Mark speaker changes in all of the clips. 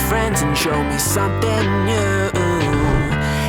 Speaker 1: friends and show me something new.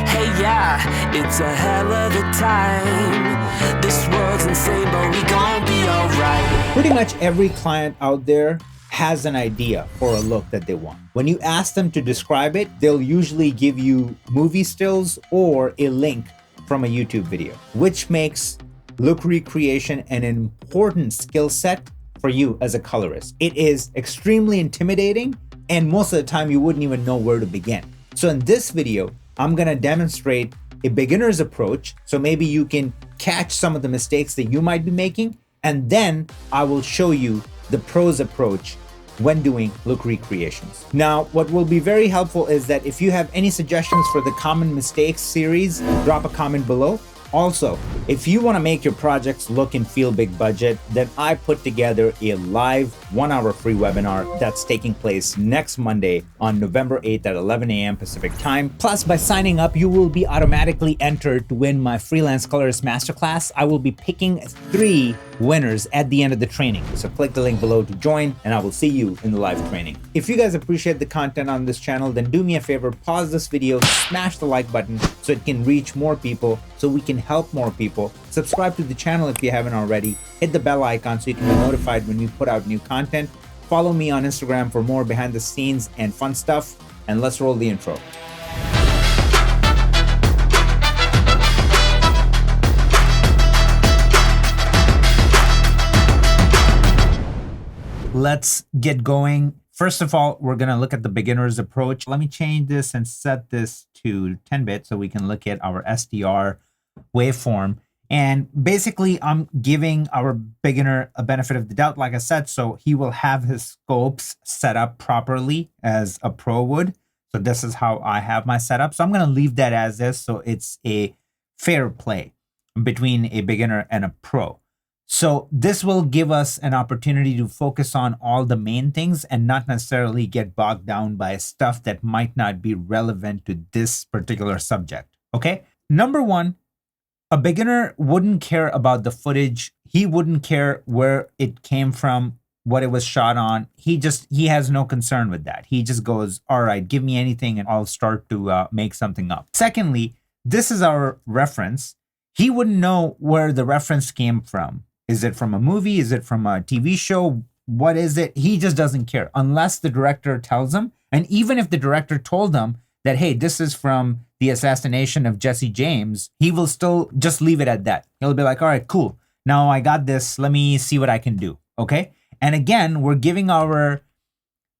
Speaker 1: Hey yeah, it's a hell of a time. This world's insane, but we gon' be alright.
Speaker 2: Pretty much every client out there has an idea for a look that they want. When you ask them to describe it, they'll usually give you movie stills or a link from a YouTube video, which makes look recreation an important skill set for you as a colorist. It is extremely intimidating, and most of the time you wouldn't even know where to begin. So in this video, I'm gonna demonstrate a beginner's approach, so maybe you can catch some of the mistakes that you might be making, and then I will show you the pro's approach when doing look recreations. Now, what will be very helpful is that if you have any suggestions for the common mistakes series, drop a comment below. Also, if you want to make your projects look and feel big budget, then I put together a live 1-hour free webinar that's taking place next Monday on November 8th at 11 a.m. Pacific time. Plus, by signing up, you will be automatically entered to win my freelance colorist masterclass. I will be picking 3 winners at the end of the training. So click the link below to join, and I will see you in the live training. If you guys appreciate the content on this channel, then do me a favor, pause this video, smash the like button so it can reach more people, so we can help more people. Subscribe to the channel if you haven't already. Hit the bell icon so you can be notified when we put out new content. Follow me on Instagram for more behind the scenes and fun stuff. And let's roll the intro. Let's get going. First of all, we're gonna look at the beginner's approach. Let me change this and set this to 10-bit so we can look at our SDR waveform. And basically, I'm giving our beginner a benefit of the doubt, like I said, so he will have his scopes set up properly as a pro would. So this is how I have my setup. So I'm gonna leave that as is, so it's a fair play between a beginner and a pro. So this will give us an opportunity to focus on all the main things and not necessarily get bogged down by stuff that might not be relevant to this particular subject, okay? Number one, a beginner wouldn't care about the footage. He wouldn't care where it came from, what it was shot on. He has no concern with that. He just goes, all right, give me anything and I'll start to make something up. Secondly, this is our reference. He wouldn't know where the reference came from. Is it from a movie? Is it from a TV show? What is it? He just doesn't care unless the director tells him. And even if the director told him that, hey, this is from the assassination of Jesse James, he will still just leave it at that. He'll be like, all right, cool. Now I got this. Let me see what I can do. Okay. And again, we're giving our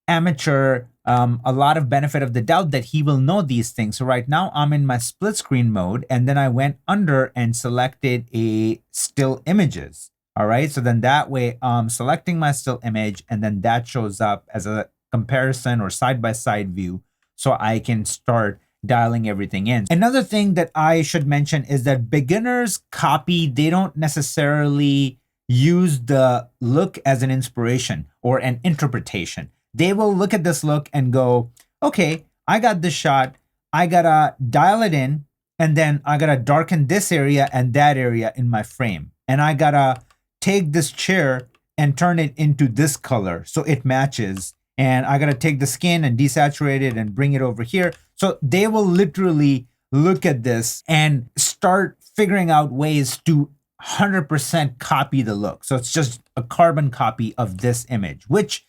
Speaker 2: amateur a lot of benefit of the doubt that he will know these things. So right now I'm in my split screen mode, and then I went under and selected a still images. All right, so then that way I'm selecting my still image, and then that shows up as a comparison or side-by-side view, so I can start dialing everything in. Another thing that I should mention is that beginners copy, they don't necessarily use the look as an inspiration or an interpretation. They will look at this look and go, okay, I got this shot, I gotta dial it in, and then I gotta darken this area and that area in my frame. And I gotta take this chair and turn it into this color so it matches. And I gotta take the skin and desaturate it and bring it over here. So they will literally look at this and start figuring out ways to 100% copy the look. So it's just a carbon copy of this image, which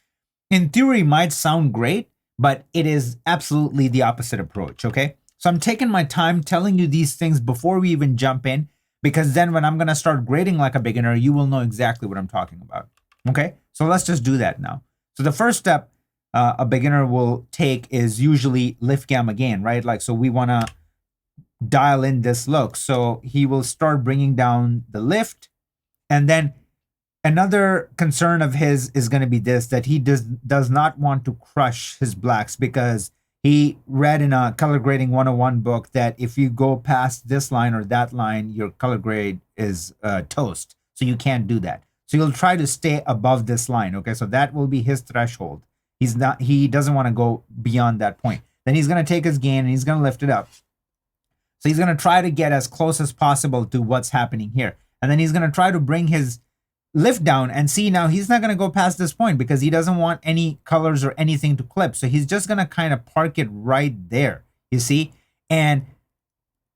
Speaker 2: in theory might sound great, but it is absolutely the opposite approach, okay? So I'm taking my time telling you these things before we even jump in, because then when I'm gonna start grading like a beginner, you will know exactly what I'm talking about, okay? So let's just do that now. So the first step a beginner will take is usually lift gamma gain, right? Like, so we wanna dial in this look. So he will start bringing down the lift, and then another concern of his is gonna be this, that he does not want to crush his blacks, because he read in a color grading 101 book that if you go past this line or that line, your color grade is toast. So you can't do that. So you'll try to stay above this line. Okay, so that will be his threshold. He doesn't want to go beyond that point. Then he's going to take his gain and he's going to lift it up. So he's going to try to get as close as possible to what's happening here. And then he's going to try to bring his lift down and see now he's not going to go past this point because he doesn't want any colors or anything to clip. So he's just going to kind of park it right there, you see? And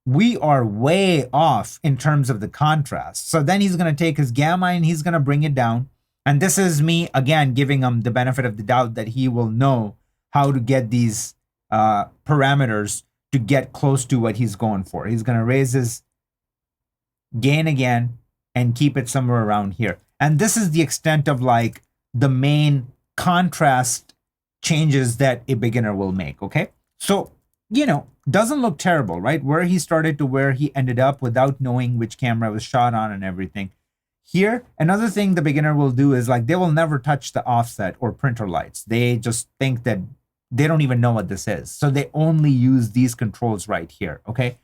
Speaker 2: we are way off in terms of the contrast. So then he's going to take his gamma and he's going to bring it down. And this is me, again, giving him the benefit of the doubt that he will know how to get these parameters to get close to what he's going for. He's going to raise his gain again and keep it somewhere around here. And this is the extent of like the main contrast changes that a beginner will make, okay? So, you know, doesn't look terrible, right? Where he started to where he ended up without knowing which camera was shot on and everything. Here, another thing the beginner will do is like they will never touch the offset or printer lights. They just think that they don't even know what this is. So they only use these controls right here, okay?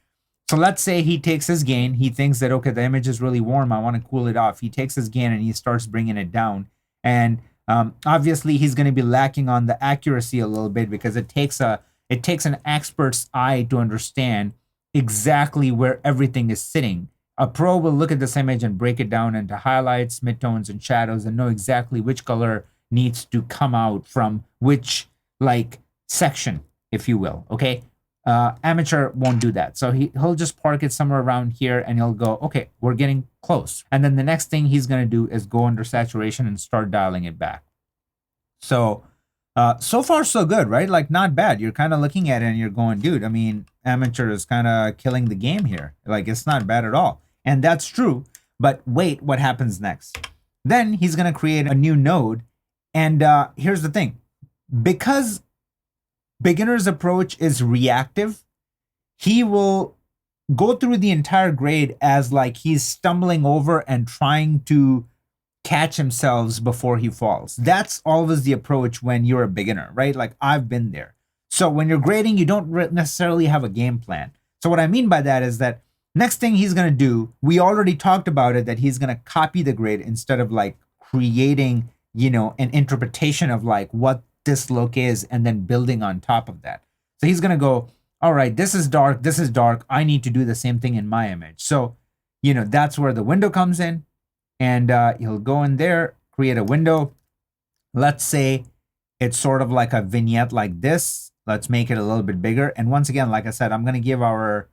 Speaker 2: So let's say he takes his gain. He thinks that, okay, the image is really warm. I want to cool it off. He takes his gain and he starts bringing it down. And obviously he's going to be lacking on the accuracy a little bit because it takes an expert's eye to understand exactly where everything is sitting. A pro will look at this image and break it down into highlights, midtones, and shadows and know exactly which color needs to come out from which like section, if you will, okay? Amateur won't do that. So he'll just park it somewhere around here and he'll go, okay, we're getting close. And then the next thing he's going to do is go under saturation and start dialing it back. So, so far so good, right? Like not bad. You're kind of looking at it and you're going, dude, I mean, amateur is kind of killing the game here. Like it's not bad at all. And that's true. But wait, what happens next? Then he's going to create a new node. And here's the thing. Because beginner's approach is reactive, he will go through the entire grade as like he's stumbling over and trying to catch himself before he falls. That's always the approach when you're a beginner, right? Like I've been there. So when you're grading, you don't necessarily have a game plan. So what I mean by that is that next thing he's going to do, we already talked about it, that he's going to copy the grade instead of like creating, you know, an interpretation of like what this look is and then building on top of that. So he's going to go, all right, this is dark. I need to do the same thing in my image. So, you know, that's where the window comes in. And he'll go in there, create a window. Let's say it's sort of like a vignette like this. Let's make it a little bit bigger. And once again, like I said, I'm going to give our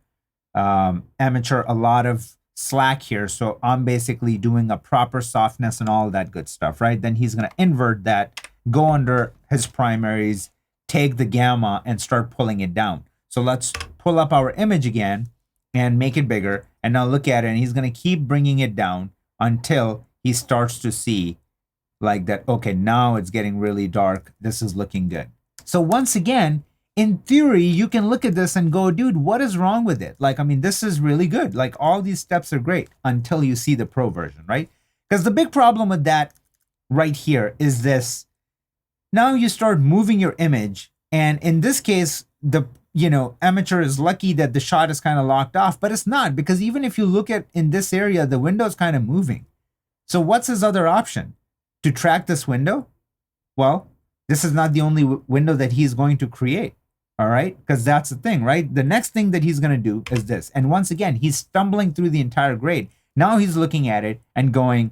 Speaker 2: amateur a lot of slack here. So I'm basically doing a proper softness and all that good stuff, right? Then he's going to invert that, go under his primaries, take the gamma and start pulling it down. So let's pull up our image again and make it bigger. And now look at it. And he's going to keep bringing it down until he starts to see like that, okay, now it's getting really dark. This is looking good. So once again, in theory, you can look at this and go, dude, what is wrong with it? Like, I mean, this is really good. Like all these steps are great until you see the pro version, right? Because the big problem with that right here is this. Now you start moving your image. And in this case, the amateur is lucky that the shot is kind of locked off, but it's not, because even if you look at in this area, the window is kind of moving. So what's his other option? To track this window? Well, this is not the only window that he's going to create. All right, because that's the thing, right? The next thing that he's going to do is this. And once again, he's stumbling through the entire grade. Now he's looking at it and going,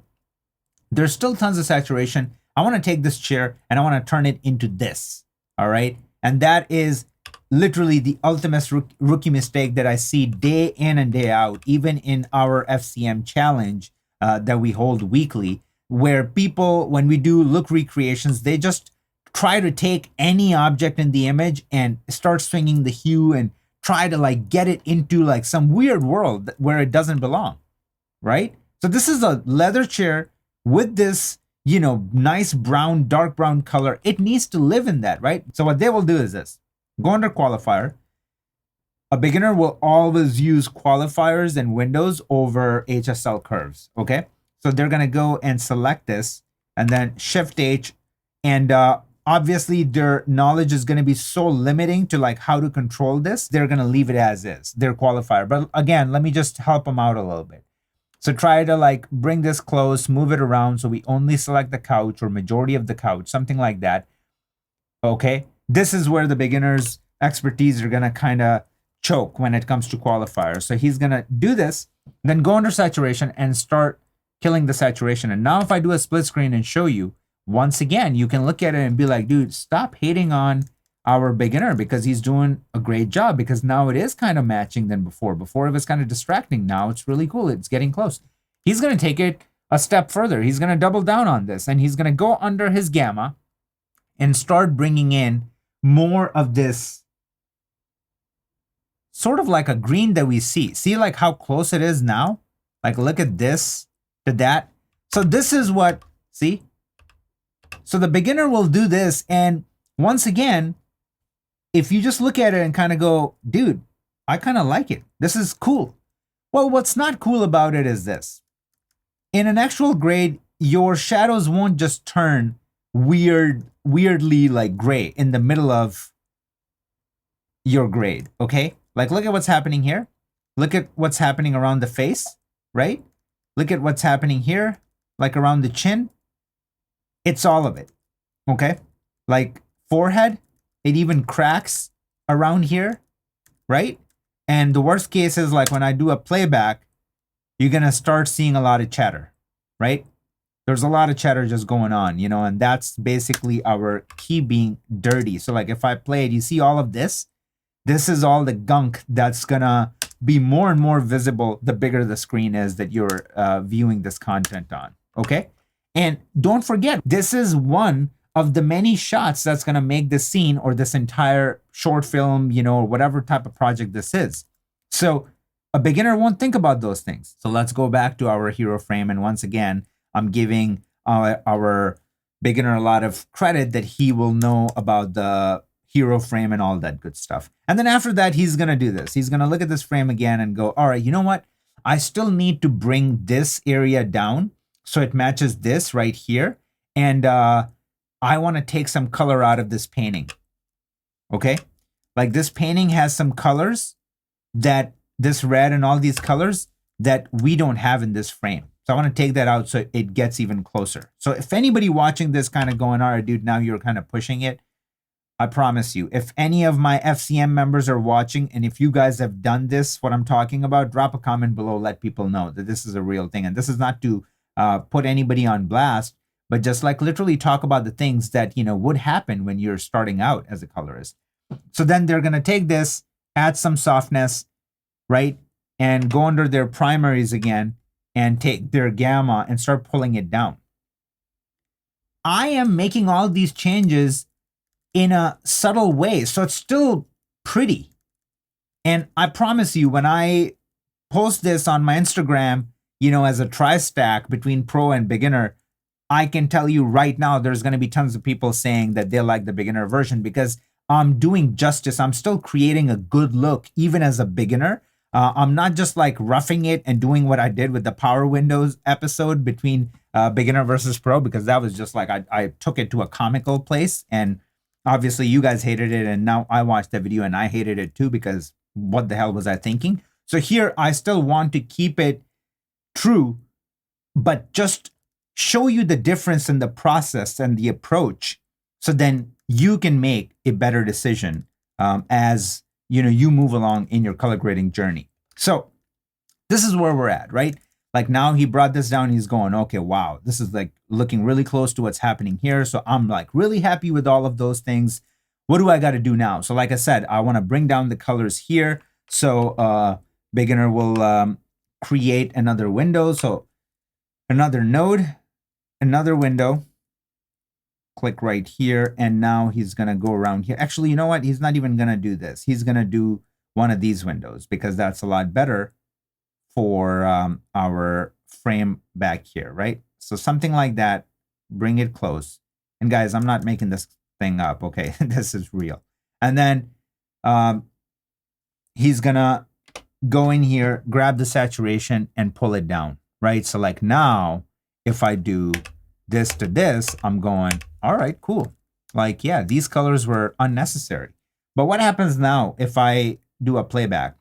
Speaker 2: there's still tons of saturation. I want to take this chair and I want to turn it into this. All right. And that is literally the ultimate rookie mistake that I see day in and day out, even in our FCM challenge that we hold weekly, where people, when we do look recreations, they just try to take any object in the image and start swinging the hue and try to like get it into like some weird world where it doesn't belong, right? So this is a leather chair with this, nice brown, dark brown color. It needs to live in that, right? So what they will do is this. Go under qualifier. A beginner will always use qualifiers and windows over HSL curves, okay? So they're going to go and select this and then Shift H, and obviously their knowledge is going to be so limiting to like how to control this. They're going to leave it as is, their qualifier. But again, let me just help them out a little bit. So try to like bring this close, move it around so we only select the couch or majority of the couch, something like that. Okay, this is where the beginner's expertise are going to kind of choke when it comes to qualifiers. So he's going to do this, then go under saturation and start killing the saturation. And now if I do a split screen and show you, once again, you can look at it and be like, dude, stop hating on our beginner because he's doing a great job, because now it is kind of matching than before. Before it was kind of distracting. Now it's really cool. It's getting close. He's going to take it a step further. He's going to double down on this, and he's going to go under his gamma and start bringing in more of this sort of like a green that we see. See like how close it is now? Like look at this to that. So this is what, see? So the beginner will do this, and once again, if you just look at it and kind of go, dude, I kind of like it. This is cool. Well, what's not cool about it is this. In an actual grade, your shadows won't just turn weirdly like gray in the middle of your grade, okay? Like look at what's happening here. Look at what's happening around the face, right? Look at what's happening here, like around the chin. It's all of it, okay? Like forehead, it even cracks around here, right? And the worst case is like when I do a playback, you're gonna start seeing a lot of chatter, right? There's a lot of chatter just going on, you know, and that's basically our key being dirty. So like if I play it, you see all of this? This is all the gunk that's gonna be more and more visible the bigger the screen is that you're viewing this content on, okay? And don't forget, this is one of the many shots that's going to make this scene or this entire short film, you know, or whatever type of project this is. So a beginner won't think about those things. So let's go back to our hero frame. And once again, I'm giving our beginner a lot of credit that he will know about the hero frame and all that good stuff. And then after that, he's going to do this. He's going to look at this frame again and go, all right, you know what? I still need to bring this area down so it matches this right here. And I want to take some color out of this painting. Okay? Like this painting has some colors that this red and all these colors that we don't have in this frame. So I want to take that out so it gets even closer. So if anybody watching this kind of going, all right, dude, now you're kind of pushing it. I promise you, if any of my FCM members are watching, and if you guys have done this, what I'm talking about, drop a comment below, let people know that this is a real thing. And this is not to put anybody on blast, but just like literally talk about the things that, you know, would happen when you're starting out as a colorist. So then they're going to take this, add some softness, right? And go under their primaries again and take their gamma and start pulling it down. I am making all these changes in a subtle way, so it's still pretty. And I promise you, when I post this on my Instagram, you know, as a tri-stack between pro and beginner, I can tell you right now, there's going to be tons of people saying that they like the beginner version because I'm doing justice. I'm still creating a good look, even as a beginner. I'm not just like roughing it and doing what I did with the Power Windows episode between beginner versus pro, because that was just like, I took it to a comical place. And obviously you guys hated it. And now I watched the video and I hated it too, because what the hell was I thinking? So here I still want to keep it true, but just show you the difference in the process and the approach, so then you can make a better decision as you know you move along in your color grading journey. So this is where we're at, right? Like now he brought this down, he's going, okay, wow, this is like looking really close to what's happening here. So I'm like really happy with all of those things. What do I got to do now? So like I said, I want to bring down the colors here. So beginner will create another window. So another node, another window, click right here. And now he's going to go around here. Actually, you know what? He's not even going to do this. He's going to do one of these windows because that's a lot better for our frame back here, right? So something like that, bring it close. And guys, I'm not making this thing up, okay? This is real. And then he's going to go in here, grab the saturation and pull it down, right? So like now, if I do this to this, I'm going, all right, cool. Like, yeah, these colors were unnecessary. But what happens now if I do a playback?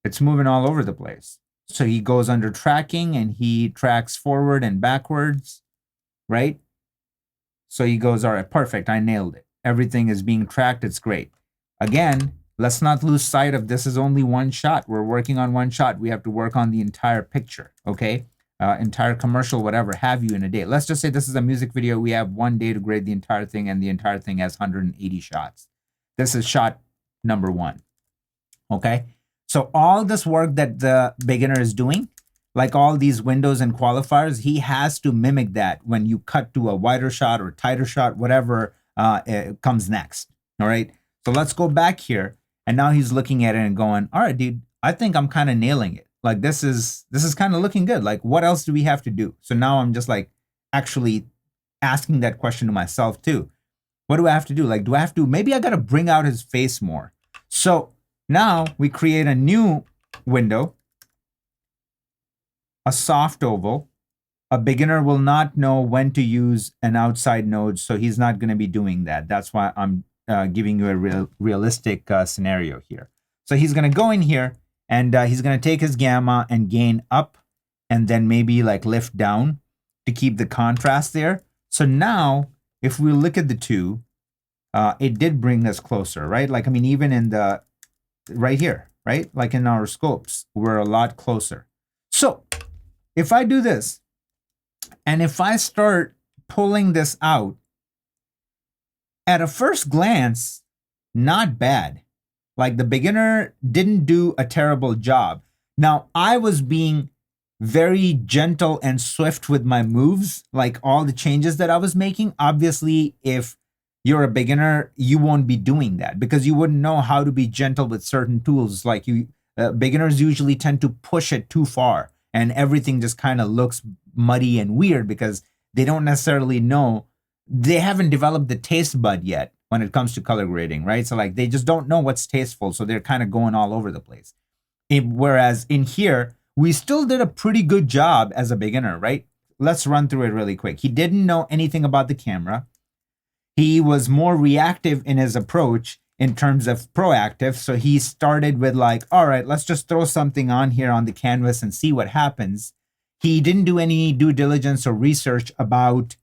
Speaker 2: It's moving all over the place. So he goes under tracking and he tracks forward and backwards, right? So he goes, all right, perfect, I nailed it. Everything is being tracked, it's great. Again, let's not lose sight of this is only one shot. We're working on one shot. We have to work on the entire picture, okay? Entire commercial, whatever have you in a day. Let's just say this is a music video. We have one day to grade the entire thing, and the entire thing has 180 shots. This is shot number 1, okay? So all this work that the beginner is doing, like all these windows and qualifiers, he has to mimic that when you cut to a wider shot or tighter shot, whatever comes next, all right? So let's go back here, and now he's looking at it and going, all right, dude, I think I'm kind of nailing it. Like this is kind of looking good. Like what else do we have to do? So now I'm just like actually asking that question to myself too. What do I have to do? Like, do I have to, maybe I got to bring out his face more. So now we create a new window, a soft oval. A beginner will not know when to use an outside node, so he's not going to be doing that. That's why I'm giving you a realistic scenario here. So he's going to go in here, and he's going to take his gamma and gain up, and then maybe like lift down to keep the contrast there. So now, if we look at the two, it did bring us closer, right? Like, I mean, even in the, right here, right? Like in our scopes, we're a lot closer. So if I do this, and if I start pulling this out, at a first glance, not bad. Like the beginner didn't do a terrible job. Now, I was being very gentle and swift with my moves, like all the changes that I was making. Obviously, if you're a beginner, you won't be doing that because you wouldn't know how to be gentle with certain tools. Like beginners usually tend to push it too far, and everything just kind of looks muddy and weird because they don't necessarily know. They haven't developed the taste bud yet when it comes to color grading, right? So like they just don't know what's tasteful. So they're kind of going all over the place. Whereas in here, we still did a pretty good job as a beginner, right? Let's run through it really quick. He didn't know anything about the camera. He was more reactive in his approach in terms of proactive. So he started with like, all right, let's just throw something on here on the canvas and see what happens. He didn't do any due diligence or research about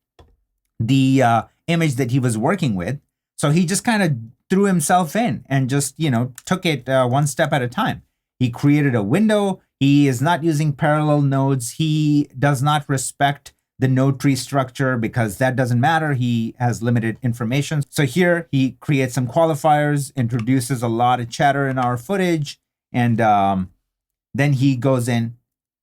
Speaker 2: the image that he was working with. So he just kind of threw himself in and just, you know, took it one step at a time. He created a window. He is not using parallel nodes. He does not respect the node tree structure because that doesn't matter. He has limited information. So here he creates some qualifiers, introduces a lot of chatter in our footage, and then he goes in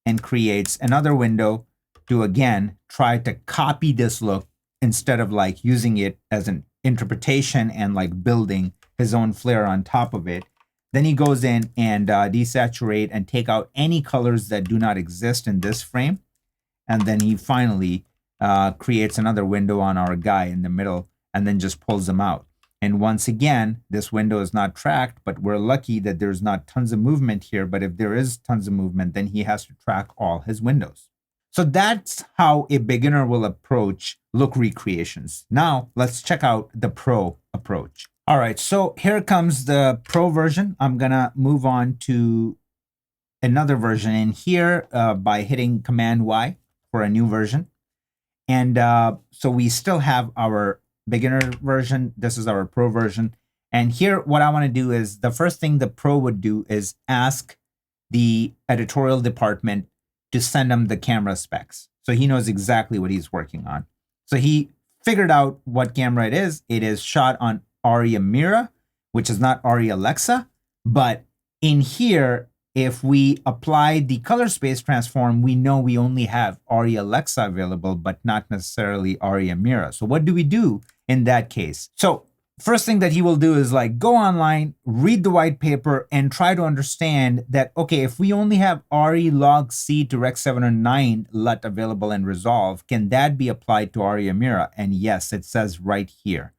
Speaker 2: and creates another window to again try to copy this look instead of like using it as an interpretation and like building his own flair on top of it. Then he goes in and desaturate and take out any colors that do not exist in this frame. And then he finally creates another window on our guy in the middle and then just pulls them out. And once again, this window is not tracked, but we're lucky that there's not tons of movement here. But if there is tons of movement, then he has to track all his windows. So that's how a beginner will approach look recreations. Now let's check out the pro approach. All right, so here comes the pro version. I'm gonna move on to another version in here by hitting Command Y for a new version. And so we still have our beginner version. This is our pro version. And here, what I want to do is the first thing the pro would do is ask the editorial department to send him the camera specs. So he knows exactly what he's working on. So he figured out what camera it is. It is shot on Arri Mira, which is not Arri Alexa. But in here, if we apply the color space transform, we know we only have Arri Alexa available, but not necessarily Arri Mira. So what do we do in that case? So first thing that he will do is like go online, read the white paper, and try to understand that, okay, if we only have Arri Log C to Rec. 709 LUT available and resolve, can that be applied to Arri Mira? And yes, it says right here.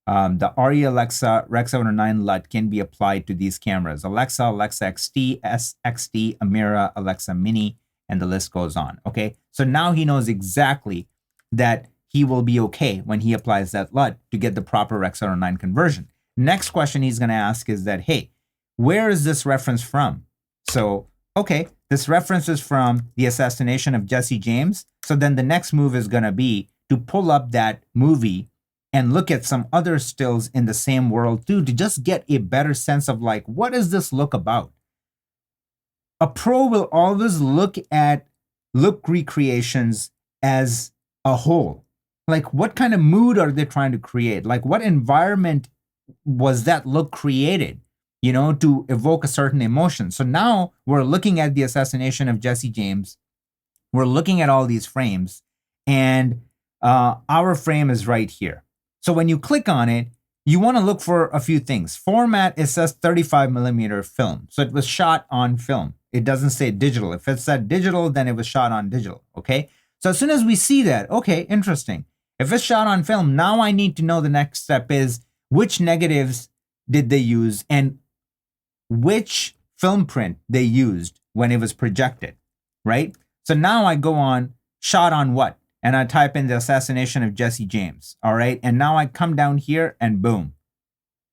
Speaker 2: The Arri Alexa Rec. 709 LUT can be applied to these cameras. Alexa, Alexa XT, SXT, Amira, Alexa Mini, and the list goes on, okay? So now he knows exactly that he will be okay when he applies that LUT to get the proper Rec. 709 conversion. Next question he's gonna ask is that, hey, where is this reference from? So, okay, this reference is from the assassination of Jesse James. So then the next move is gonna be to pull up that movie and look at some other stills in the same world too, to just get a better sense of like, what is this look about? A pro will always look at look recreations as a whole. Like, what kind of mood are they trying to create? Like, what environment was that look created, you know, to evoke a certain emotion? So now we're looking at the assassination of Jesse James. We're looking at all these frames, and our frame is right here. So when you click on it, you want to look for a few things. Format, it says 35 millimeter film. So it was shot on film. It doesn't say digital. If it said digital, then it was shot on digital, okay? So as soon as we see that, okay, interesting. If it's shot on film, now I need to know the next step is which negatives did they use and which film print they used when it was projected, right? So now I go on shot on what? And I type in the assassination of Jesse James, all right? And now I come down here and boom,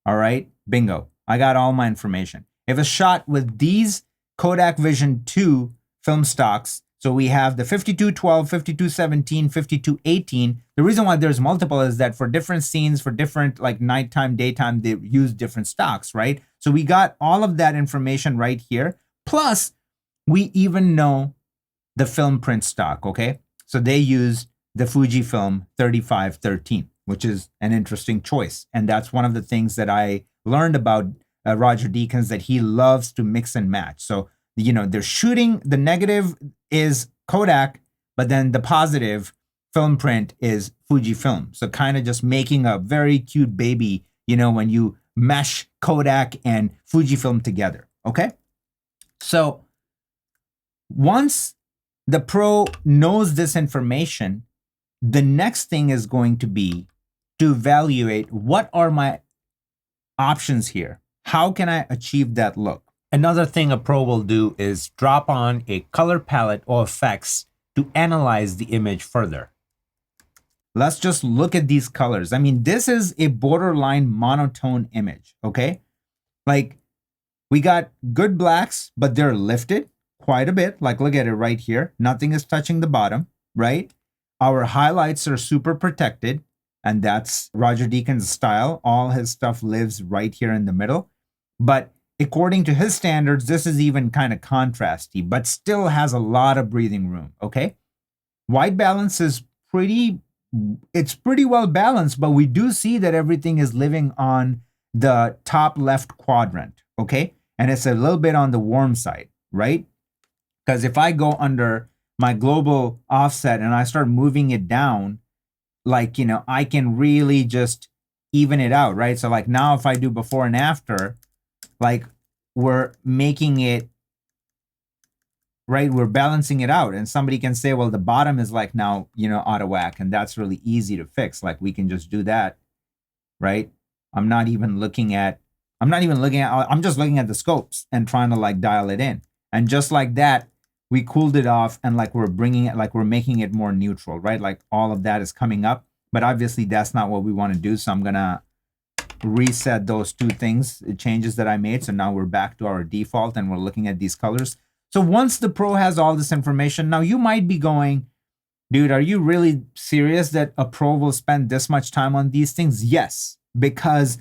Speaker 2: all right? Bingo, I got all my information. If it's shot with these Kodak Vision 2 film stocks, so we have the 5212, 5217, 5218. The reason why there's multiple is that for different scenes, for different like nighttime, daytime, they use different stocks, right? So we got all of that information right here. Plus, we even know the film print stock, okay? So they used the Fujifilm 3513, which is an interesting choice. And that's one of the things that I learned about Roger Deakins, that he loves to mix and match. So, you know, they're shooting, the negative is Kodak, but then the positive film print is Fujifilm. So kind of just making a very cute baby, you know, when you mesh Kodak and Fujifilm together, okay? So once the pro knows this information, the next thing is going to be to evaluate what are my options here. How can I achieve that look? Another thing a pro will do is drop on a color palette or effects to analyze the image further. Let's just look at these colors. I mean, this is a borderline monotone image, okay? Like, we got good blacks, but they're lifted quite a bit. Like, look at it right here. Nothing is touching the bottom, right? Our highlights are super protected, and that's Roger Deakins' style. All his stuff lives right here in the middle. But according to his standards, this is even kind of contrasty, but still has a lot of breathing room, okay? White balance is pretty well balanced, but we do see that everything is living on the top left quadrant, okay? And it's a little bit on the warm side, right? Because if I go under my global offset and I start moving it down, like, you know, I can really just even it out, right? So like now if I do before and after, like we're making it, right? We're balancing it out. And somebody can say, well, the bottom is like now, you know, out of whack. And that's really easy to fix. Like we can just do that, right? I'm just looking at the scopes and trying to like dial it in. And just like that, we cooled it off and like we're bringing it, like we're making it more neutral, right? Like all of that is coming up, but obviously that's not what we want to do. So I'm going to reset those two things, the changes that I made. So now we're back to our default and we're looking at these colors. So once the pro has all this information, now you might be going, dude, are you really serious that a pro will spend this much time on these things? Yes, because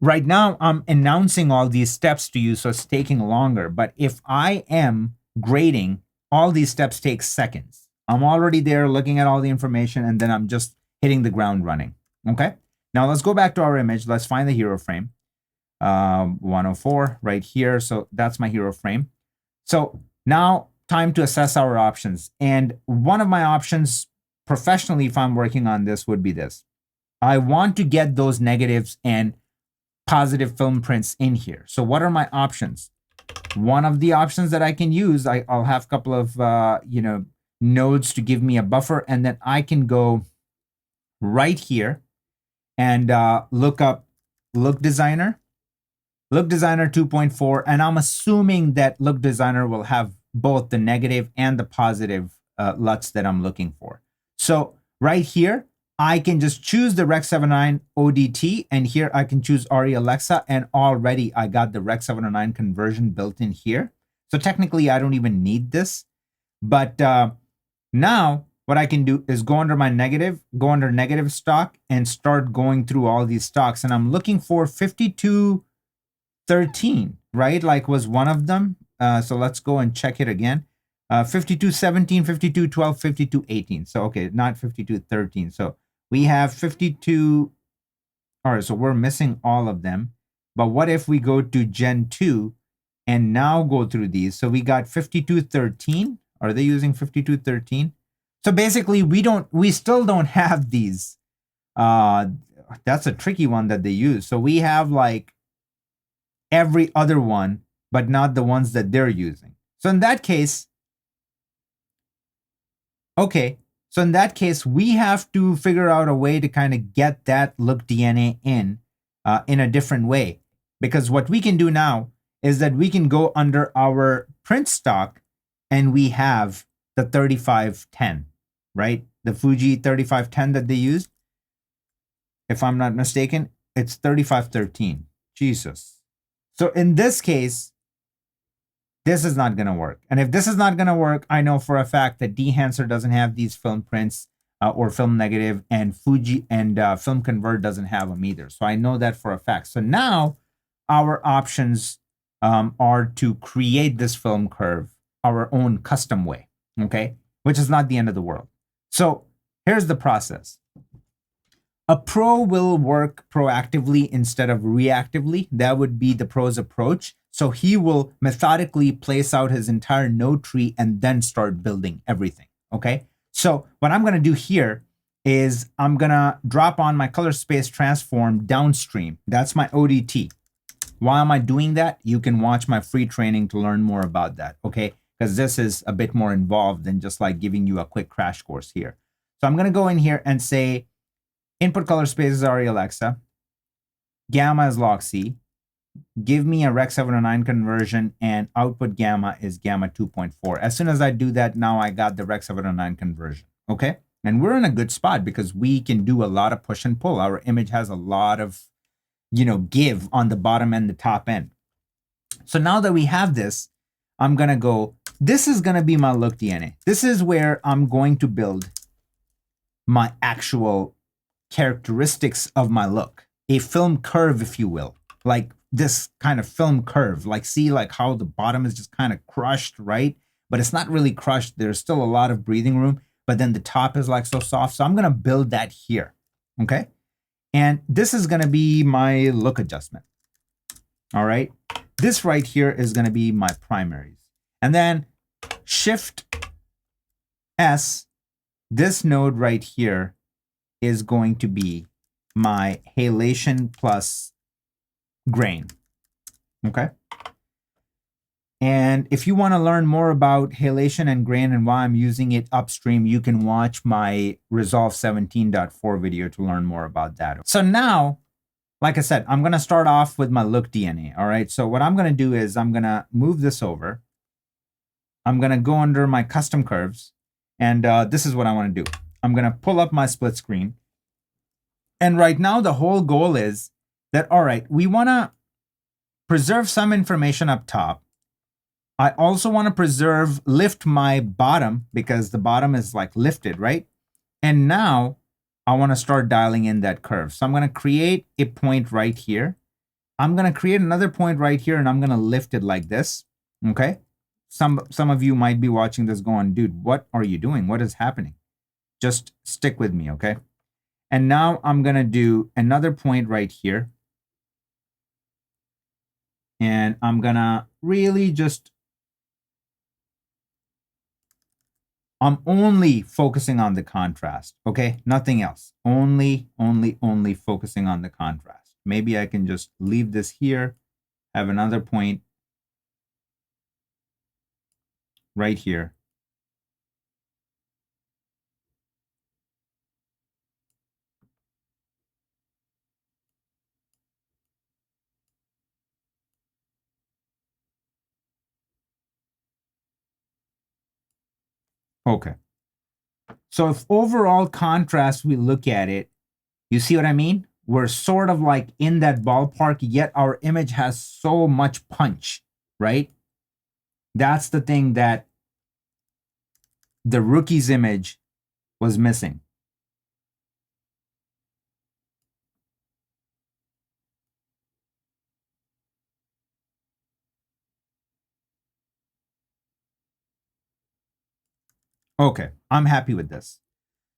Speaker 2: right now I'm announcing all these steps to you, so it's taking longer. But if I am grading, all these steps take seconds. I'm already there looking at all the information and then I'm just hitting the ground running, okay? Now let's go back to our image. Let's find the hero frame. 104 right here. So that's my hero frame. So now time to assess our options. And one of my options professionally, if I'm working on this, would be this. I want to get those negatives and positive film prints in here. So what are my options? One of the options that I can use, I'll have a couple of, nodes to give me a buffer, and then I can go right here and look up Look Designer 2.4, and I'm assuming that Look Designer will have both the negative and the positive LUTs that I'm looking for. So right here, I can just choose the Rec 79 ODT, and here I can choose RE Alexa, and already I got the Rec 709 conversion built in here. So technically, I don't even need this. But now what I can do is go under my negative, go under negative stock, and start going through all these stocks. And I'm looking for 5213, right? Like was one of them. So let's go and check it again. 5217, 5212, 5218. So, okay, not 5213. So we have 52. All right, so we're missing all of them. But what if we go to Gen 2 and now go through these? So we got 5213. Are they using 5213? So basically, we still don't have these. That's a tricky one that they use. So we have like every other one, but not the ones that they're using. So in that case, okay. So in that case, we have to figure out a way to kind of get that look DNA in a different way. Because what we can do now is that we can go under our print stock and we have the 3510, right? The Fuji 3510 that they used. If I'm not mistaken, it's 3513. Jesus. So in this case, this is not going to work. And if this is not going to work, I know for a fact that Dehancer doesn't have these film prints or film negative, and Fuji and Film Convert doesn't have them either. So I know that for a fact. So now our options are to create this film curve our own custom way, okay? Which is not the end of the world. So here's the process. A pro will work proactively instead of reactively. That would be the pro's approach. So he will methodically place out his entire node tree and then start building everything, okay? So what I'm gonna do here is I'm gonna drop on my color space transform downstream. That's my ODT. Why am I doing that? You can watch my free training to learn more about that, okay? Because this is a bit more involved than just like giving you a quick crash course here. So I'm gonna go in here and say, input color space is RE Alexa, gamma is log C, give me a Rec 709 conversion, and output gamma is gamma 2.4. As soon as I do that, now I got the Rec 709 conversion, okay? And we're in a good spot because we can do a lot of push and pull. Our image has a lot of, give on the bottom and the top end. So now that we have this, I'm gonna go, this is gonna be my look DNA. This is where I'm going to build my actual characteristics of my look. A film curve, if you will. Like this kind of film curve. Like see like how the bottom is just kind of crushed, right? But it's not really crushed. There's still a lot of breathing room, but then the top is like so soft. So I'm gonna build that here, okay? And this is gonna be my look adjustment, all right? This right here is gonna be my primaries. And then Shift S, this node right here is going to be my halation plus grain, okay? And if you want to learn more about halation and grain and why I'm using it upstream, you can watch my Resolve 17.4 video to learn more about that. So now, like I said, I'm going to start off with my look DNA, all right? So what I'm going to do is I'm going to move this over. I'm going to go under my custom curves, and this is what I want to do. I'm going to pull up my split screen. And right now, the whole goal is that, all right, we want to preserve some information up top. I also want to lift my bottom because the bottom is like lifted, right? And now I want to start dialing in that curve. So I'm going to create a point right here. I'm going to create another point right here, and I'm going to lift it like this, okay? Some of you might be watching this going, dude, what are you doing? What is happening? Just stick with me, okay? And now I'm going to do another point right here. And I'm going to really just, I'm only focusing on the contrast, okay? Nothing else. Only focusing on the contrast. Maybe I can just leave this here, have another point right here. Okay. So if overall contrast, we look at it, you see what I mean? We're sort of like in that ballpark, yet our image has so much punch, right? That's the thing that the rookie's image was missing. Okay, I'm happy with this.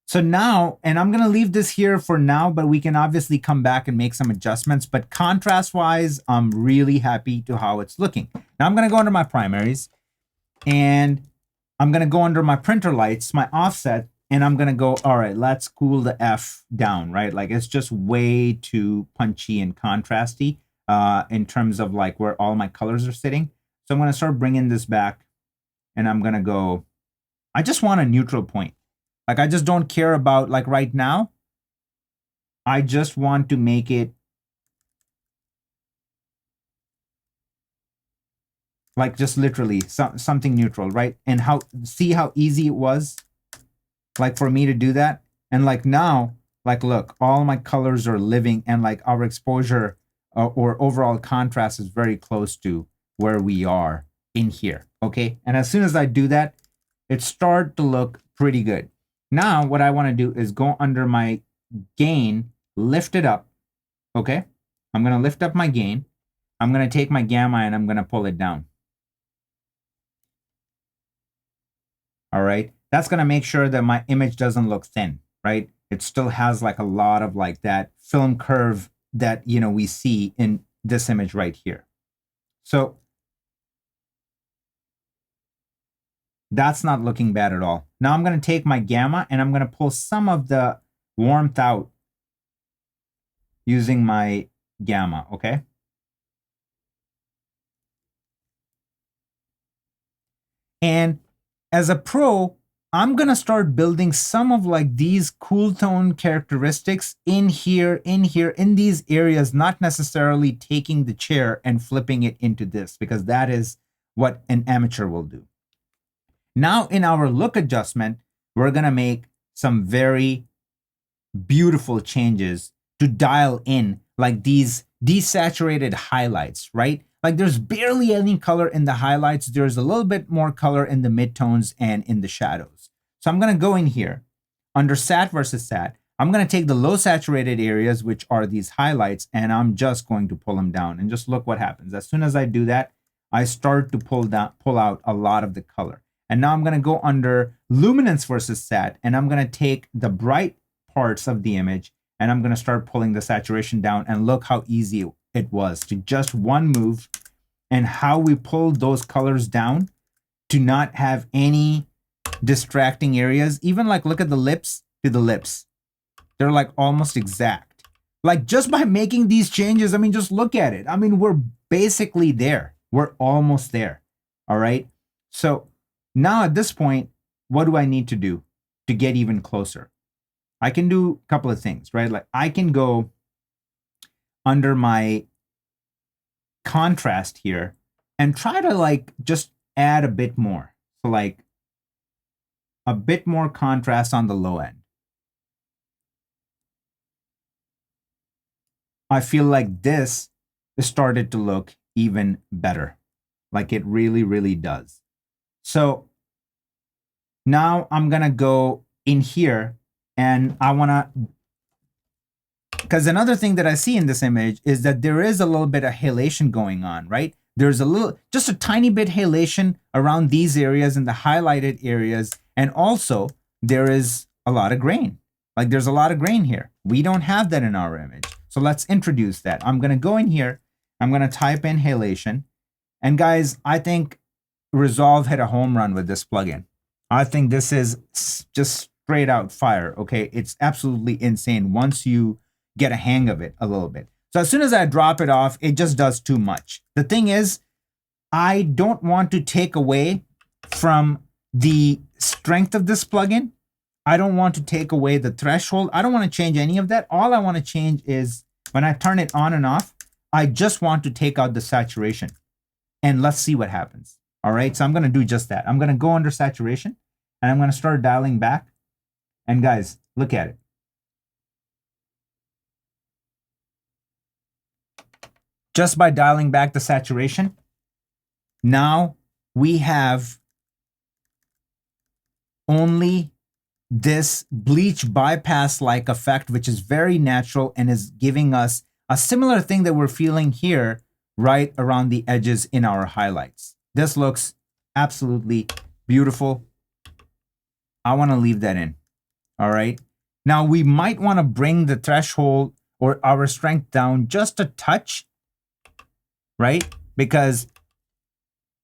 Speaker 2: So now, and I'm going to leave this here for now, but we can obviously come back and make some adjustments. But contrast wise, I'm really happy to how it's looking. Now I'm going to go under my primaries and I'm going to go under my printer lights, my offset, and I'm going to go, all right, let's cool the F down, right? Like it's just way too punchy and contrasty in terms of like where all my colors are sitting. So I'm going to start bringing this back and I'm going to go, I just want a neutral point. Like I just don't care about like right now. I just want to make it like just literally something neutral, right? And see how easy it was like for me to do that. And like now, like look, all my colors are living and like our exposure or overall contrast is very close to where we are in here, okay? And as soon as I do that, it started to look pretty good. Now, what I want to do is go under my gain, lift it up, okay? I'm going to lift up my gain. I'm going to take my gamma and I'm going to pull it down. All right? That's going to make sure that my image doesn't look thin, right? It still has like a lot of like that film curve that, you know, we see in this image right here. So that's not looking bad at all. Now I'm going to take my gamma and I'm going to pull some of the warmth out using my gamma, okay? And as a pro, I'm going to start building some of like these cool tone characteristics in here, in these areas, not necessarily taking the chair and flipping it into this, because that is what an amateur will do. Now in our look adjustment, we're going to make some very beautiful changes to dial in like these desaturated highlights, right? Like there's barely any color in the highlights. There's a little bit more color in the midtones and in the shadows. So I'm going to go in here under sat versus sat. I'm going to take the low saturated areas, which are these highlights, and I'm just going to pull them down and just look what happens. As soon as I do that, I start to pull out a lot of the color. And now I'm going to go under luminance versus sat, and I'm going to take the bright parts of the image, and I'm going to start pulling the saturation down, and look how easy it was to just one move, and how we pulled those colors down to not have any distracting areas. Even like, look at the lips to the lips. They're like almost exact. Like just by making these changes, I mean, just look at it. I mean, we're basically there. We're almost there. All right. So now at this point, what do I need to do to get even closer? I can do a couple of things, right? Like I can go under my contrast here and try to like just add a bit more. So like a bit more contrast on the low end. I feel like this started to look even better. Like it really, really does. So now I'm going to go in here and I want to, because another thing that I see in this image is that there is a little bit of halation going on, right? There's a little, just a tiny bit halation around these areas and the highlighted areas. And also there is a lot of grain. Like there's a lot of grain here. We don't have that in our image. So let's introduce that. I'm going to go in here. I'm going to type in halation. And guys, I think Resolve hit a home run with this plugin. I think this is just straight out fire. Okay. It's absolutely insane once you get a hang of it a little bit. So as soon as I drop it off, it just does too much. The thing is, I don't want to take away from the strength of this plugin. I don't want to take away the threshold. I don't want to change any of that. All I want to change is when I turn it on and off, I just want to take out the saturation. And let's see what happens. All right, so I'm going to do just that. I'm going to go under saturation and I'm going to start dialing back. And guys, look at it. Just by dialing back the saturation, now we have only this bleach bypass like effect, which is very natural and is giving us a similar thing that we're feeling here right around the edges in our highlights. This looks absolutely beautiful. I want to leave that in. All right. Now we might want to bring the threshold or our strength down just a touch, right? Because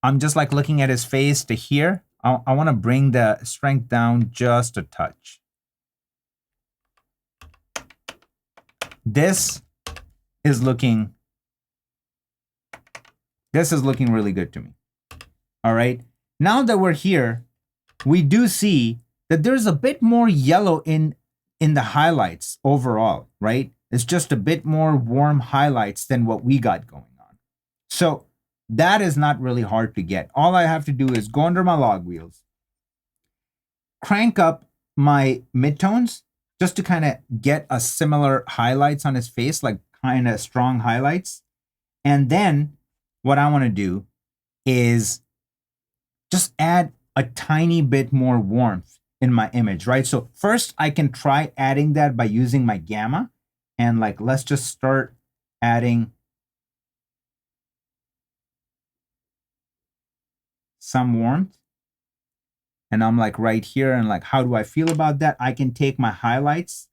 Speaker 2: I'm just like looking at his face to here. I want to bring the strength down just a touch. This is looking really good to me. All right. Now that we're here, we do see that there's a bit more yellow in the highlights overall, right? It's just a bit more warm highlights than what we got going on. So that is not really hard to get. All I have to do is go under my log wheels, crank up my midtones just to kind of get a similar highlights on his face, like kind of strong highlights. And then what I want to do is just add a tiny bit more warmth in my image, right? So first I can try adding that by using my gamma, and like, let's just start adding some warmth. And I'm like right here, and like, how do I feel about that? I can take my highlights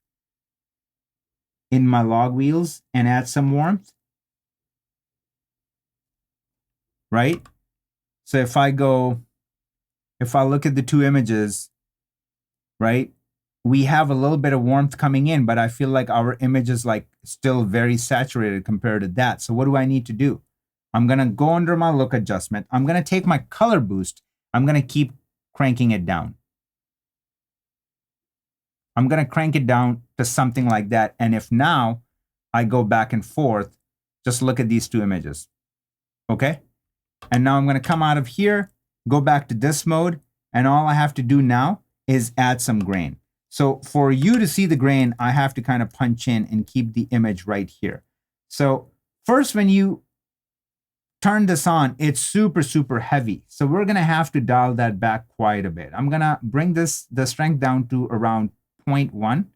Speaker 2: in my log wheels and add some warmth, right? So if I look at the two images, right, we have a little bit of warmth coming in, but I feel like our image is like still very saturated compared to that. So what do I need to do? I'm going to go under my look adjustment. I'm going to take my color boost. I'm going to keep cranking it down. I'm going to crank it down to something like that. And if now I go back and forth, just look at these two images. Okay. And now I'm going to come out of here, go back to this mode. And all I have to do now is add some grain. So for you to see the grain, I have to kind of punch in and keep the image right here. So first, when you turn this on, it's super, super heavy. So we're going to have to dial that back quite a bit. I'm going to bring the strength down to around 0.1.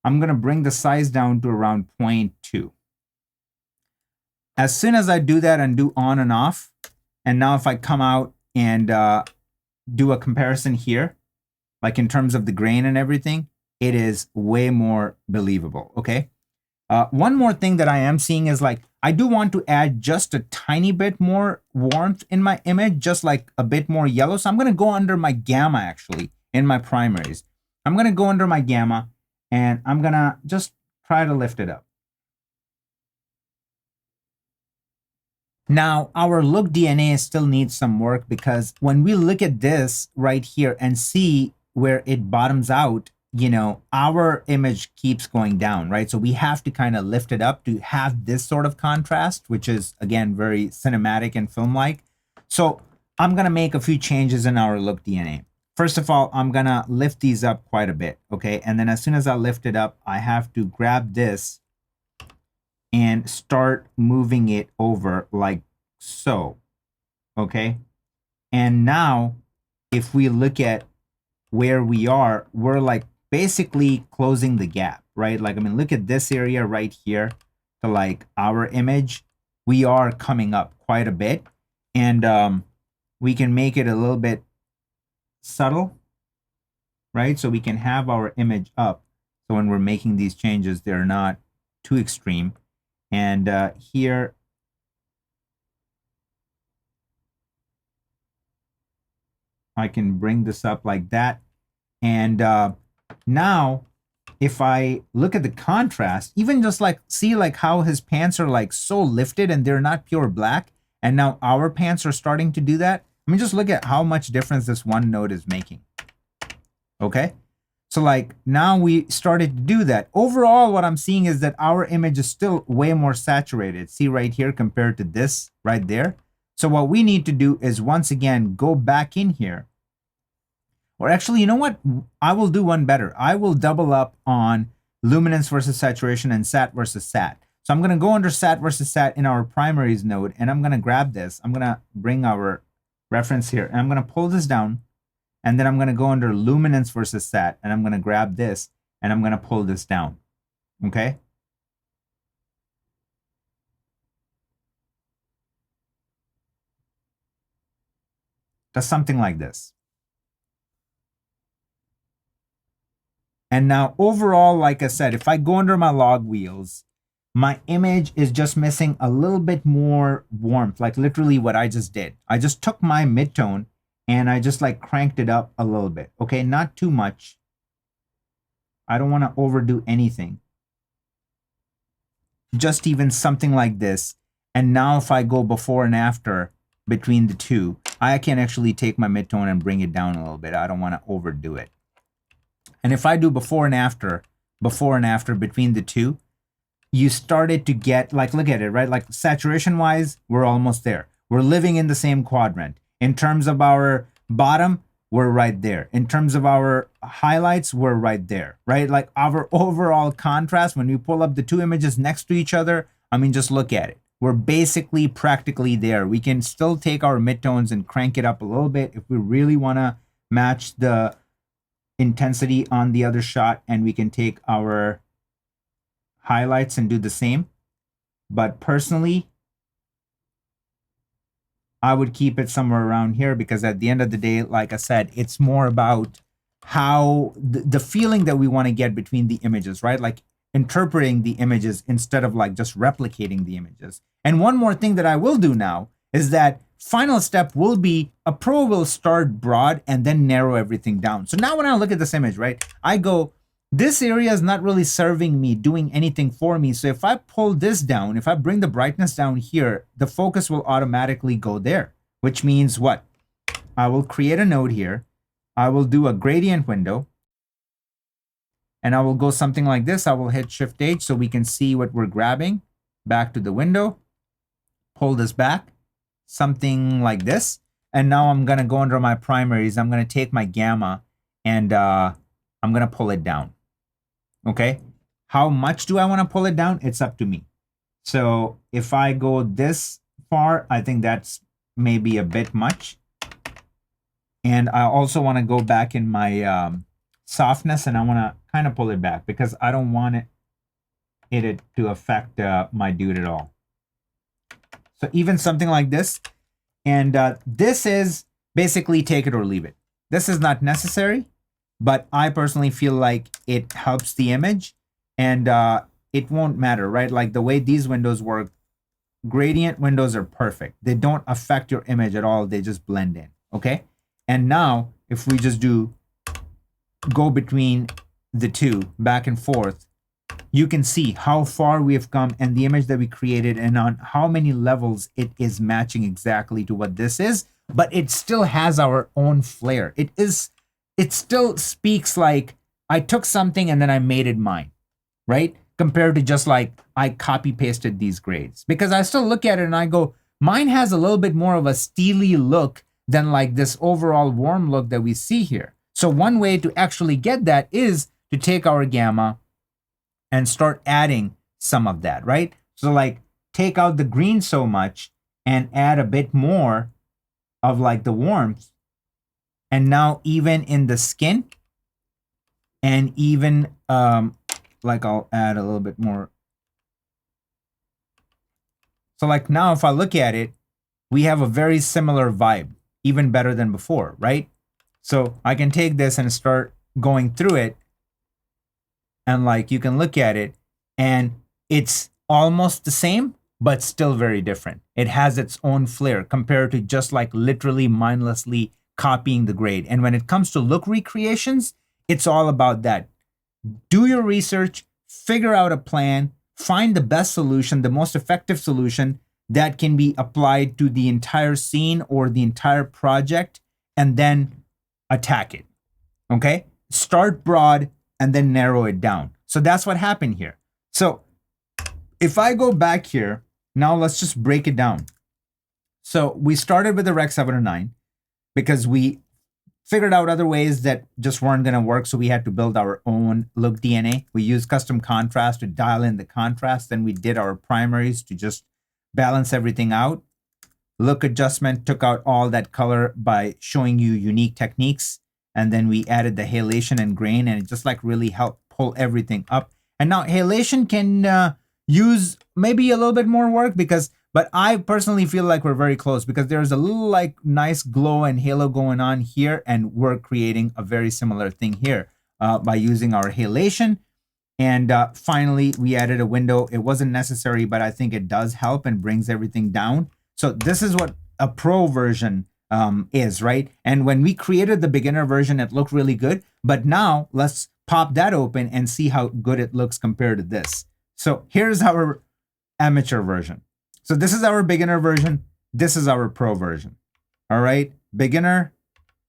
Speaker 2: I'm going to bring the size down to around 0.2. As soon as I do that and do on and off, and now if I come out and do a comparison here, like in terms of the grain and everything, it is way more believable, okay? One more thing that I am seeing is like, I do want to add just a tiny bit more warmth in my image, just like a bit more yellow. So I'm going to go under my gamma actually in my primaries. I'm going to go under my gamma and I'm going to just try to lift it up. Now, our look DNA still needs some work because when we look at this right here and see where it bottoms out, you know, our image keeps going down, right? So we have to kind of lift it up to have this sort of contrast, which is, again, very cinematic and film-like. So I'm going to make a few changes in our look DNA. First of all, I'm going to lift these up quite a bit, okay? And then as soon as I lift it up, I have to grab this and start moving it over like so, okay? And now, if we look at where we are, we're like basically closing the gap, right? Like, I mean, look at this area right here to like our image. We are coming up quite a bit, and we can make it a little bit subtle, right? So we can have our image up. So when we're making these changes, they're not too extreme. And here, I can bring this up like that. And now, if I look at the contrast, even just like, see like how his pants are like so lifted and they're not pure black. And now our pants are starting to do that. I mean, just look at how much difference this one node is making. Okay. So like now we started to do that. Overall, what I'm seeing is that our image is still way more saturated. See right here compared to this right there. So what we need to do is once again, go back in here. Or actually, you know what? I will do one better. I will double up on luminance versus saturation and sat versus sat. So I'm going to go under sat versus sat in our primaries node, and I'm going to grab this. I'm going to bring our reference here, and I'm going to pull this down, And then I'm going to go under luminance versus sat, and I'm going to grab this, and I'm going to pull this down. Okay? Does something like this. And now overall, like I said, if I go under my log wheels, my image is just missing a little bit more warmth, like literally what I just did. I just took my midtone and I just like cranked it up a little bit. Okay, not too much. I don't want to overdo anything. Just even something like this. And now if I go before and after between the two, I can actually take my midtone and bring it down a little bit. I don't want to overdo it. And if I do before and after between the two, you started to get, like, look at it, right? Like saturation wise, we're almost there. We're living in the same quadrant. In terms of our bottom, we're right there. In terms of our highlights, we're right there, right? Like our overall contrast, when we pull up the two images next to each other, I mean, just look at it. We're basically practically there. We can still take our midtones and crank it up a little bit if we really want to match the intensity on the other shot, and we can take our highlights and do the same. But personally, I would keep it somewhere around here, because at the end of the day, like I said, it's more about how the feeling that we want to get between the images, right? Like interpreting the images instead of like just replicating the images. And one more thing that I will do now is that final step will be a pro will start broad and then narrow everything down. So now when I look at this image, right, I go, this area is not really serving me, doing anything for me. So if I pull this down, if I bring the brightness down here, the focus will automatically go there, which means what? I will create a node here. I will do a gradient window, and I will go something like this. I will hit Shift H so we can see what we're grabbing. Back to the window, pull this back, something like this. And now I'm going to go under my primaries. I'm going to take my gamma and I'm going to pull it down. Okay. How much do I want to pull it down? It's up to me. So if I go this far, I think that's maybe a bit much. And I also want to go back in my softness, and I want to kind of pull it back because I don't want it to affect my dude at all. So even something like this. And this is basically take it or leave it. This is not necessary, but I personally feel like it helps the image, and it won't matter, right? Like the way these windows work, gradient windows are perfect. They don't affect your image at all. They just blend in, okay? And now if we just go between the two, back and forth, you can see how far we have come and the image that we created and on how many levels it is matching exactly to what this is, but it still has our own flair. It still speaks like I took something and then I made it mine, right? Compared to just like I copy pasted these grades, because I still look at it and I go, mine has a little bit more of a steely look than like this overall warm look that we see here. So one way to actually get that is to take our gamma and start adding some of that, right? So like take out the green so much and add a bit more of like the warmth. And now even in the skin, and even like I'll add a little bit more. So like now if I look at it, we have a very similar vibe, even better than before, right? So I can take this and start going through it, and like you can look at it and it's almost the same, but still very different. It has its own flair compared to just like literally mindlessly copying the grade. And when it comes to look recreations, it's all about that. Do your research, figure out a plan, find the best solution, the most effective solution that can be applied to the entire scene or the entire project, and then attack it. Okay? Start broad and then narrow it down. So that's what happened here. So if I go back here, now let's just break it down. So we started with the Rec. 709 because we figured out other ways that just weren't going to work. So we had to build our own look DNA. We used custom contrast to dial in the contrast. Then we did our primaries to just balance everything out. Look adjustment took out all that color by showing you unique techniques. and then we added the halation and grain, and it just like really helped pull everything up. And now halation can use maybe a little bit more work but I personally feel like we're very close because there's a little like nice glow and halo going on here, and we're creating a very similar thing here by using our halation. And finally, we added a window. It wasn't necessary, but I think it does help and brings everything down. So this is what a pro version is, right? And when we created the beginner version, it looked really good. But now let's pop that open and see how good it looks compared to this. So here's our amateur version. So this is our beginner version. This is our pro version. All right, beginner,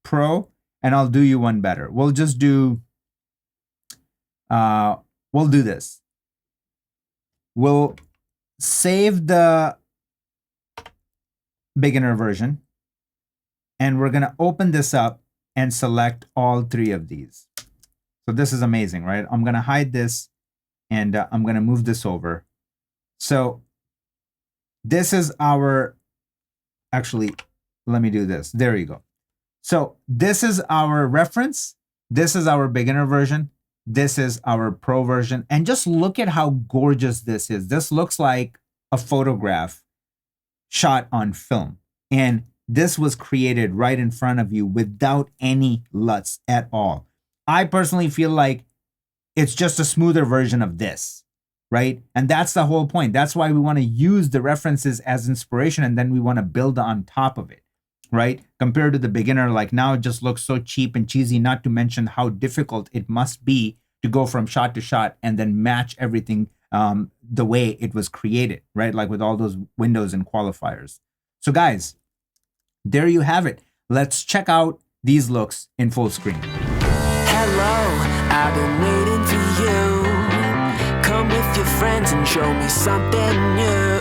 Speaker 2: pro, and I'll do you one better. We'll just do, we'll do this. We'll save the beginner version, and we're gonna open this up and select all three of these. So this is amazing, right? I'm gonna hide this, and I'm gonna move this over. So this is our, actually, let me do this. There you go. So this is our reference. This is our beginner version. This is our pro version. And just look at how gorgeous this is. This looks like a photograph shot on film. And this was created right in front of you without any LUTs at all. I personally feel like it's just a smoother version of this, right? And that's the whole point. That's why we want to use the references as inspiration, and then we want to build on top of it, right? Compared to the beginner, like now it just looks so cheap and cheesy, not to mention how difficult it must be to go from shot to shot and then match everything the way it was created, right? Like with all those windows and qualifiers. So guys, there you have it. Let's check out these looks in full screen.
Speaker 1: Hello, I've been waiting for you. Come with your friends and show me something new.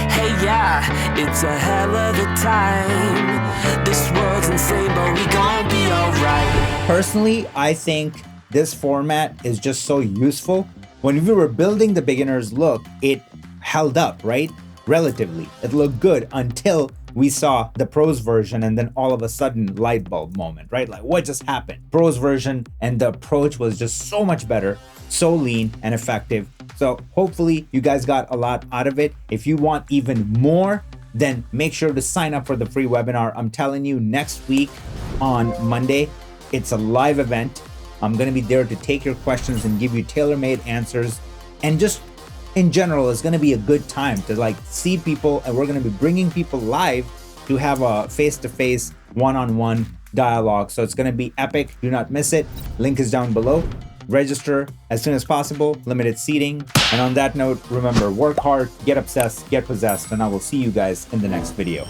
Speaker 1: Hey, yeah, it's a hell of a time. This world's insane, but we gon' be alright.
Speaker 2: Personally, I think this format is just so useful. When we were building the beginner's look, it held up, right? Relatively. It looked good until we saw the pros version, and then all of a sudden light bulb moment, right? Like what just happened? Pros version, and the approach was just so much better, so lean and effective. So hopefully you guys got a lot out of it. If you want even more, then make sure to sign up for the free webinar. I'm telling you, next week on Monday, it's a live event. I'm gonna be there to take your questions and give you tailor-made answers. And just in general, it's gonna be a good time to like see people, and we're gonna be bringing people live to have a face-to-face, one-on-one dialogue. So it's gonna be epic. Do not miss it. Link is down below. Register as soon as possible. Limited seating. And on that note, remember, work hard, get obsessed, get possessed, and I will see you guys in the next video.